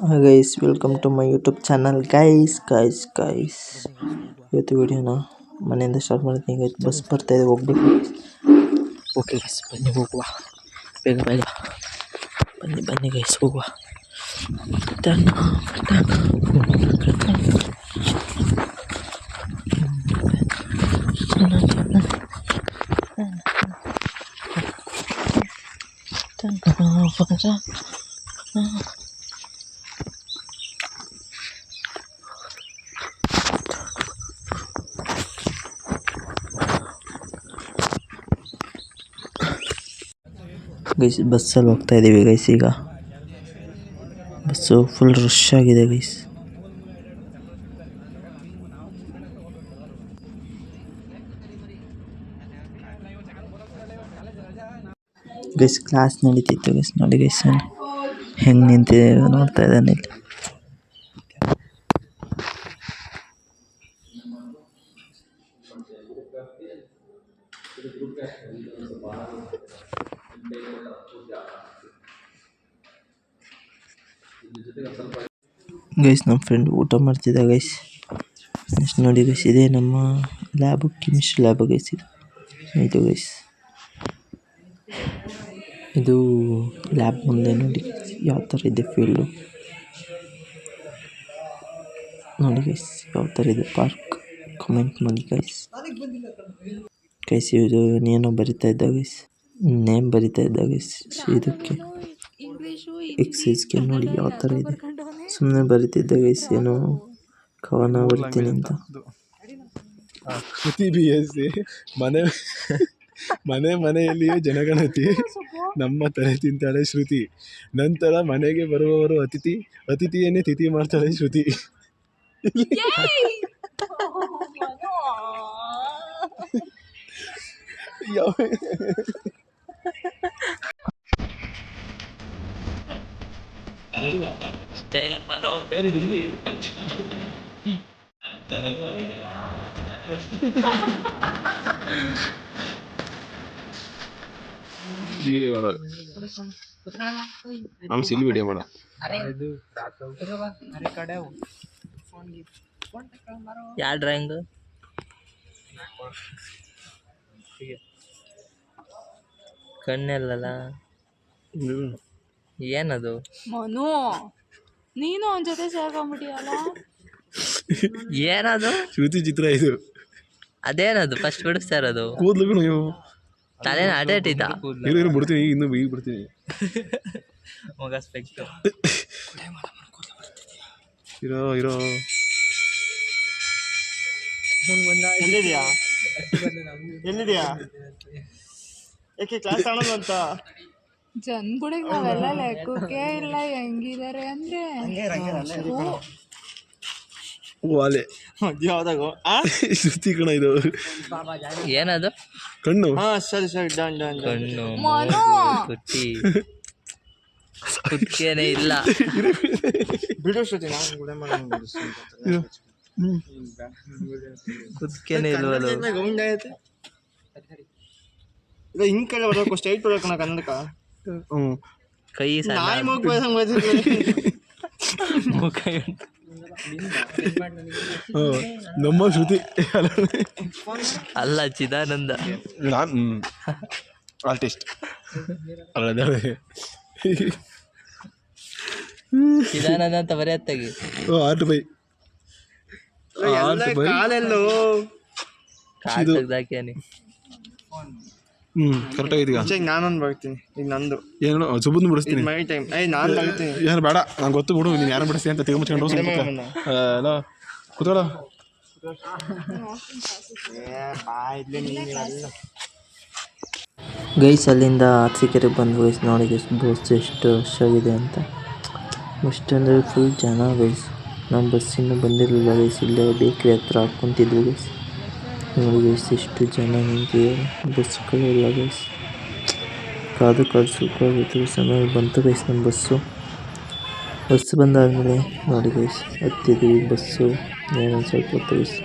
Hi guys, welcome to my YouTube channel guys. ಇವತ್ತು ವಿಡಿಯೋನ ಮನೆಯಿಂದ ಸ್ಟಾರ್ಟ್ ಮಾಡ್ತೀನಿ ಗೈಸ್. ಬಸ್ ಬರ್ತಾ ಇದೆ, ಹೋಗ್ಬೇಕು. ಓಕೆ ಗೈಸ್, ಬನ್ನಿ ಹೋಗುವ. ಬೇಗ ಬನ್ನಿ ಗೈಸ್, ಹೋಗುವ. ಗೈಸ್, ಬಸ್ಸಲ್ಲಿ ಹೋಗ್ತಾ ಇದ್ದೀವಿ ಗೈಸ್. ಈಗ ಬಸ್ಸು ಫುಲ್ ರಶ್ ಆಗಿದೆ ಗೈಸ್. ಗೈಸ್, ಕ್ಲಾಸ್ ನಡೀತಿತ್ತು ಗೈಸ್. ನೋಡಿ ಗೈಸ್, ಹೆಂಗೆ ನಿಂತಿದೆ ನೋಡ್ತಾ ಇದ್ದಾನೆ ಇಲ್ಲಿ. ಗೈಸ್, ನಮ್ಮ ಫ್ರೆಂಡ್ ಊಟ ಮಾಡ್ತಿದ್ದ ಗೈಸ್. ನೆಕ್ಸ್ಟ್ ನೋಡಿ ಗೈಸ್, ಇದೇ ನಮ್ಮ ಲ್ಯಾಬು, ಕೆಮಿಸ್ಟ್ರಿ ಲ್ಯಾಬು ಗೈಸ್. ಇದು ಗೈಸ್, ಇದು ಲ್ಯಾಬ್ ಮುಂದೆ ನೋಡಿ ಯಾವ ಥರ ಇದೆ ಫೀಲ್ಡು. ನೋಡಿ ಗೈಸ್, ಯಾವ ಥರ ಇದೆ ಪಾರ್ಕ್. ಕಮೆಂಟ್ ಮಾಡಿ ಗೈಸ್. ಇದು ಏನೋ ಬರಿತಾ ಇದ್ದ ಗೈಸ್, ನೇಮ್ ಬರಿತಾ ಇದ್ದ ಗೈಸ್. ಇದಕ್ಕೆ ಎಕ್ಸೈಸ್ಗೆ ನೋಡಿ ಯಾವ ಥರ ಇದೆ. ಸುಮ್ಮನೆ ಬರಿತಿದ್ದ ಗೈಸ್, ಏನೋ ಕವನ ಬರಿತೀನಿ ಅಂತ. ಶ್ರುತಿ BSc ಮನೆಯಲ್ಲಿಯೇ ಜನಗಣತಿ, ನಮ್ಮ ತಲೆ ತಿಂತಾಳೆ ಶ್ರುತಿ. ನಂತರ ಮನೆಗೆ ಬರುವವರು ಅತಿಥಿಯನ್ನೇ ತಿಥಿ ಮಾಡ್ತಾಳೆ ಶ್ರುತಿ. ಸಿಲ್ ವಿಡಿಯೋ ಮಾಡ. ಯಾವ ಡ್ರಾಯಿಂಗ್ ಕಣ್ಣೆಲ್ಲಲ್ಲ, ಏನದು? ಮನು, ನೀನು ಅವನ ಜೊತೆ ಸೇರ್ಕೊಂಡ್ಬಿಟ್ಟಿಯಲ್ಲ. ಏನದು? ಶ್ರುತಿ ಚಿತ್ರ ಇದು. ಅದೇನದು ಫಸ್ಟ್ ಬಿಡಿಸ್ತಾ ಇರೋದು? ಕೂದ್ಲು ನೀವು ತಲೆನ ಅಡೇಟಿದ್ದ. ಬಿಡ್ತೀನಿ, ಇನ್ನು ಈಗ ಬಿಡ್ತೀನಿ. ಮಗ ಸ್ಪೆಕ್ಟ್ ಇರೋ ಎಲ್ಲಿದ್ಯಾ? ಯಾಕೆ ಕ್ಲಾಸ್ ಕಾಣೋದು ಅಂತ ಜನ್ಗಳಿಗೆ ನಾವೆಲ್ಲ ಲೆಕ್ಕಕ್ಕೆ ಇಲ್ಲ. ಹೆಂಗಿದ್ದಾರೆ ಅಂದ್ರೆ ಯಾವ್ದಾಗ ಶ್ರುತಿ ಕಣ ಇದು. ಏನದು? ಕಣ್ಣು. ಹಾ ಸರಿ ಡನ್ ಕಣ್ಣು, ಮನು, ಕುಟ್ಟಿ, ಕುತ್ತಿಗೆನೇ ಇಲ್ಲ. ಬಿಡು ಶ್ರುತಿ, ನಾನು ಗುಡೆ ಕುತ್ತಿಗೆನೇ ಇಲ್ವಲ್ಲ. ಗೌಂಡಾಯತೆ ಇದು ಹಿಂಗ್ ಕಡೆ ಬರ್ಬೇಕು, ಸ್ಟ್ರೈಟ್ ಬರ್ಬೇಕು ನಾ ಕನ್ನಡಕ. ಕೈ ನಾಯಿ ಮುಖ ಮುಖ ನಮ್ಮ ಶ್ರುತಿ ಅಲ್ಲ, ಚಿದಾನಂದ. ನಾನು ಆರ್ಟಿಸ್ಟ್ ಅಲ್ಲ, ಚಿದಾನಂದ ಅಂತ ಬರೆಯತ್ತಾಗಿ. ಆರ್ಟ್ ಬೈ ಕಾಲೆಲ್ಲೋ ಕಾಲ್ ತೆಗ್ದಾಕ್ಯಾನಿ. ಕರೆಕ್ಟ್ ಆಗೈತಿ. ಈಗ ನಾನೊಂದು ಬರ್ತೀನಿ. ಈಗ ನಂದು ಏನು ಸುಬ್ಬುದ್ ಬಿಡಿಸ್ತೀನಿ. My time. ನಾನು ಬರ್ತೀನಿ. ಯಾರು ಬೇಡ, ನಂಗೆ ಗೊತ್ತು ಬಿಡು ನೀನು ಯಾರು ಬಿಡಿಸ್ತೀನಿ ಅಂತ. ತೆಗೆ ಮುಚ್ಕೊಂಡು ಅಲ್ಲ ಕೂತ್ಕೊಳ್ಳ. ಗೈಸ್, ಅಲ್ಲಿಂದ ಅರಸೀಕೆರೆಗೆ ಬಂದು ಗೈಸ್. ನೋಡಿ ಗೈಸ್, ಬಸ್ ಎಷ್ಟು ರಶ್ ಆಗಿದೆ ಅಂತ. ಅಷ್ಟು ಅಂದರೆ ಫುಲ್ ಜನ ಗೈಸ್. ನಮ್ಮ ಬಸ್ ಇನ್ನೂ ಬಂದಿರಲಿಲ್ಲ ಗೈಸ್. ಇಲ್ಲೇ ಬೇಕ್ರಿ ಹತ್ರ ಕುಂತಿದ್ವಿ ಗೈಸ್. ನೋಡಿ ಗೈಸ್, ಎಷ್ಟು ಜನ ನಿಂತಿದ್ದಾರೆ. ಬಸ್ಗಳಿಲ್ಲ ಗೈಸ್. ಕಾದು ಸುಖವಾಗುತ್ತೆ ಗೈಸ್. ಆಮೇಲೆ ಬಂತು ಗೈಸ್ ನಮ್ಮ ಬಸ್ಸು ಬಂದಾದಮೇಲೆ ನೋಡಿ ಗೈಸ್, ಹತ್ತಿದ್ವಿ ಬಸ್ಸು. ಏನೊಂದು ಸ್ವಲ್ಪ ಹೊತ್ತು ಗೈಸ್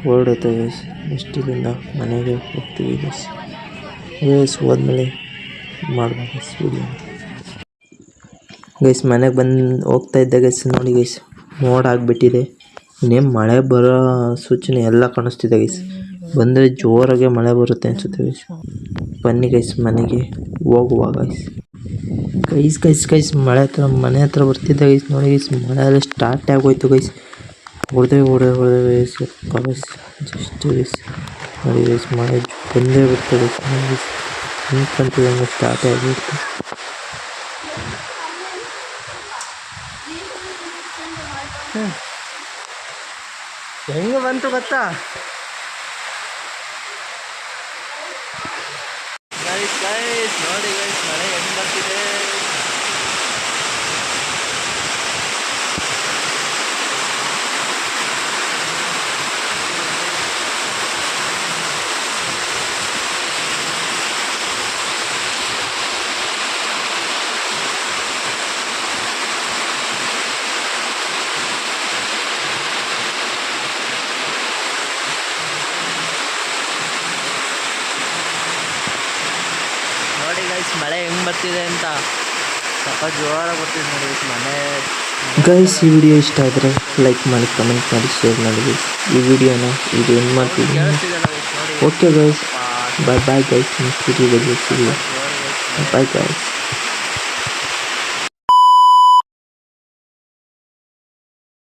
ಹೊರಡುತ್ತೆ ಗೈಸ್. ನೆಕ್ಸ್ಟ್ ಇಲ್ಲಿಂದ ಮನೆಗೆ ಹೋಗ್ತೀವಿ ಗೈಸ್. ಹೋದ್ಮೇಲೆ ಮಾಡ್ಬೋದು ಗೈಸ್ ವಿಡಿಯೋ. ಗೈಸ್ ಮನೆಗೆ ಬಂದು ಹೋಗ್ತಾ ಇದ್ದೆ ಗೈಸ್, ನೋಡಿ ಗೈಸ್ ಮೋಡ ಆಗಿಬಿಟ್ಟಿದೆ. ಇನ್ನೇನು ಮಳೆ ಬರೋ ಸೂಚನೆ ಎಲ್ಲ ಕಾಣಿಸ್ತಿದೆ ಗೈಸ್. ಬಂದರೆ ಜೋರಾಗೆ ಮಳೆ ಬರುತ್ತೆ ಅನಿಸುತ್ತೆ ಗೈಸ್. ಬನ್ನಿ ಗೈಸ್ ಮನೆಗೆ ಹೋಗುವ ಗೈಸ್. ಗೈಸ್ ಮನೆ ಹತ್ರ ಬರ್ತಿದ್ದೆ ಗೈಸ್. ನೋಡಿ ಗೈಸ್ ಮಳೆ ಎಲ್ಲ ಸ್ಟಾರ್ಟ್ ಆಗೋಯ್ತು ಗೈಸ್. ಹೊಡೆದೆ ಗೈಸ್ ಯಪ್ಪ ಗೈಸ್. ಜಸ್ಟ್ ಗೈಸ್ ನೋಡಿ ಗೈಸ್ ಮಳೆ ಬಂದೇ ಬಿಡ್ತದೆ ಗೈಸ್. ನೋಡಿ ಗೈಸ್ ನಿಂತ್ಕೊಂತಿದ್ದಂಗೆ ಸ್ಟಾರ್ಟ್ ಆಗಿಬಿಡ್ತು. ಹೆಂಗೆ ಬಂತು ಗೊತ್ತಾ ಗೈಸ್ ನೋಡಿ ಗೈಸ್ ಮಳೆ ಹೆಂಗೆ ಬರ್ತಿದೆ. ನೋಡಿ ಗೈಸ್ ಮಳೆ ಹೆಂಗೆ ಬರ್ತಿದೆ ಅಂತ. ಸ್ವಲ್ಪ ಜೋರಾಗಿ ಬರ್ತಿದೆ ನೋಡಿ ಗೈಸ್ ಮನೆ. ಗೈಸ್ ಈ ವಿಡಿಯೋ ಇಷ್ಟ ಆದರೆ ಲೈಕ್ ಮಾಡಿ, ಕಮೆಂಟ್ ಮಾಡಿ, ಶೇರ್ ಮಾಡಿ ಗೈಸ್. ಈ ವಿಡಿಯೋನ ಈಗ ಏನು ಮಾಡ್ತಿದ್ದೀನಿ. ಕೇಳಿಸ್ತಿದೆಲ್ಲ ಗೈಸ್ ನೋಡಿ. Okay guys, bye guys. Next ವಿಡಿಯೋದಲ್ಲಿ ಸಿಗೋಣ. Bye guys.